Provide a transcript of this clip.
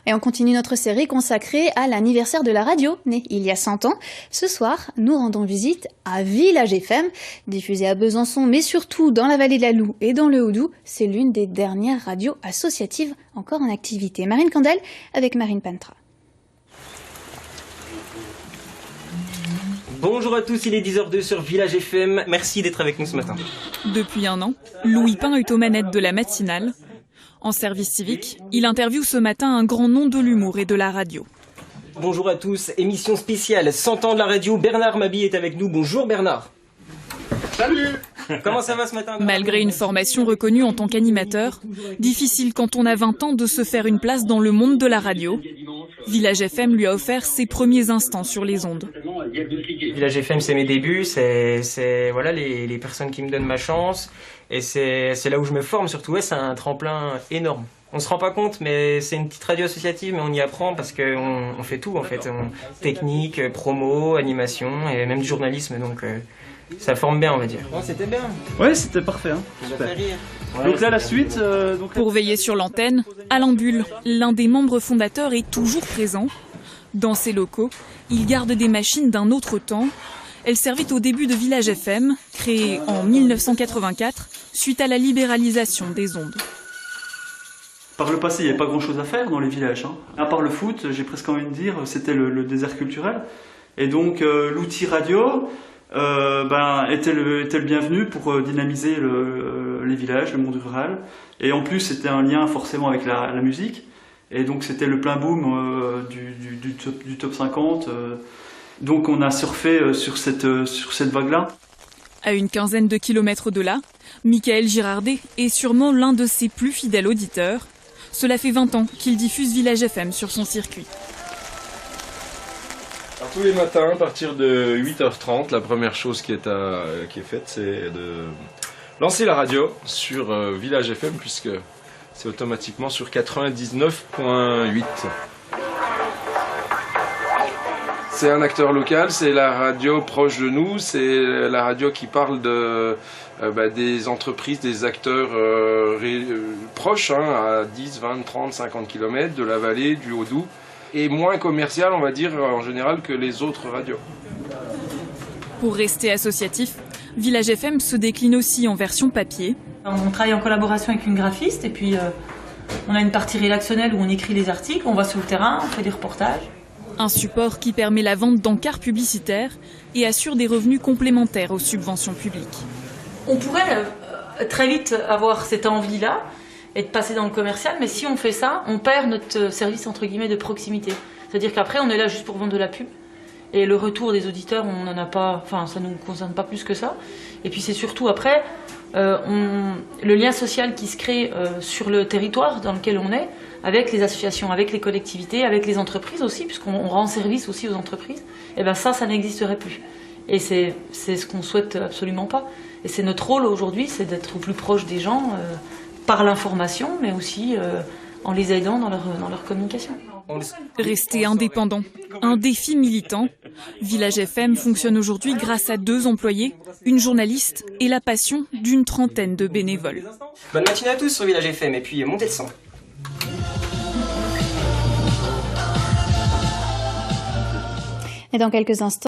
Et on continue notre série consacrée à l'anniversaire de la radio, née il y a 100 ans. Ce soir, nous rendons visite à Village FM, diffusée à Besançon, mais surtout dans la vallée de la Loue et dans le Haut-Doubs. C'est l'une des dernières radios associatives encore en activité. Marine Candel avec Marine Pantra. Bonjour à tous, il est 10h02 sur Village FM. Merci d'être avec nous ce matin. Depuis un an, Louis Pin est aux manettes de la matinale. En service civique, il interviewe ce matin un grand nom de l'humour et de la radio. Bonjour à tous, émission spéciale 100 ans de la radio. Bernard Mabie est avec nous. Bonjour Bernard. Salut. Comment ça va ce matin? Malgré une formation reconnue en tant qu'animateur, difficile quand on a 20 ans de se faire une place dans le monde de la radio. Village FM lui a offert ses premiers instants sur les ondes. Village FM, c'est mes débuts, c'est voilà, les personnes qui me donnent ma chance. Et c'est là où je me forme surtout. Ouais, c'est un tremplin énorme. On se rend pas compte, mais c'est une petite radio associative, mais on y apprend parce qu'on fait tout en fait. Technique, promo, animation et même du journalisme. Donc ça forme bien, on va dire. Oh, c'était bien. Ouais, c'était parfait. Hein. Super. Ouais, donc là, la suite. Pour veiller sur l'antenne, Alain Bull, l'un des membres fondateurs, est toujours présent. Dans ses locaux, il garde des machines d'un autre temps. Elles servaient au début de Village FM, créé en 1984, suite à la libéralisation des ondes. Par le passé, il n'y avait pas grand-chose à faire dans les villages. Hein. À part le foot, j'ai presque envie de dire, c'était le désert culturel. Et donc, l'outil radio était le bienvenu pour dynamiser les villages, le monde rural. Et en plus, c'était un lien forcément avec la musique. Et donc, c'était le plein boom du top 50. Donc, on a surfé sur cette vague-là. À une quinzaine de kilomètres de là, Michael Girardet est sûrement l'un de ses plus fidèles auditeurs. Cela fait 20 ans qu'il diffuse Village FM sur son circuit. Alors, tous les matins, à partir de 8h30, la première chose qui est faite, c'est de lancer la radio sur Village FM, puisque c'est automatiquement sur 99.8. C'est un acteur local, c'est la radio proche de nous, c'est la radio qui parle des entreprises, des acteurs proches, hein, à 10, 20, 30, 50 km de la vallée, du Haut-Doubs, et moins commercial, on va dire, en général, que les autres radios. Pour rester associatif, Village FM se décline aussi en version papier. On travaille en collaboration avec une graphiste, et puis on a une partie rédactionnelle où on écrit les articles, on va sur le terrain, on fait des reportages. Un support qui permet la vente d'encarts publicitaires et assure des revenus complémentaires aux subventions publiques. On pourrait très vite avoir cette envie-là et de passer dans le commercial, mais si on fait ça, on perd notre service entre guillemets de proximité. C'est-à-dire qu'après, on est là juste pour vendre de la pub. Et le retour des auditeurs, on n'en a pas, enfin, ça ne nous concerne pas plus que ça. Et puis c'est surtout après, le lien social qui se crée sur le territoire dans lequel on est, avec les associations, avec les collectivités, avec les entreprises aussi, puisqu'on rend service aussi aux entreprises, et bien ça n'existerait plus. Et c'est ce qu'on souhaite absolument pas. Et c'est notre rôle aujourd'hui, c'est d'être au plus proche des gens par l'information, mais aussi en les aidant dans leur communication. Rester indépendant, un défi militant. Village FM fonctionne aujourd'hui grâce à 2 employés, une journaliste et la passion d'une trentaine de bénévoles. Bonne matinée à tous sur Village FM et puis montez le son. Et dans quelques instants,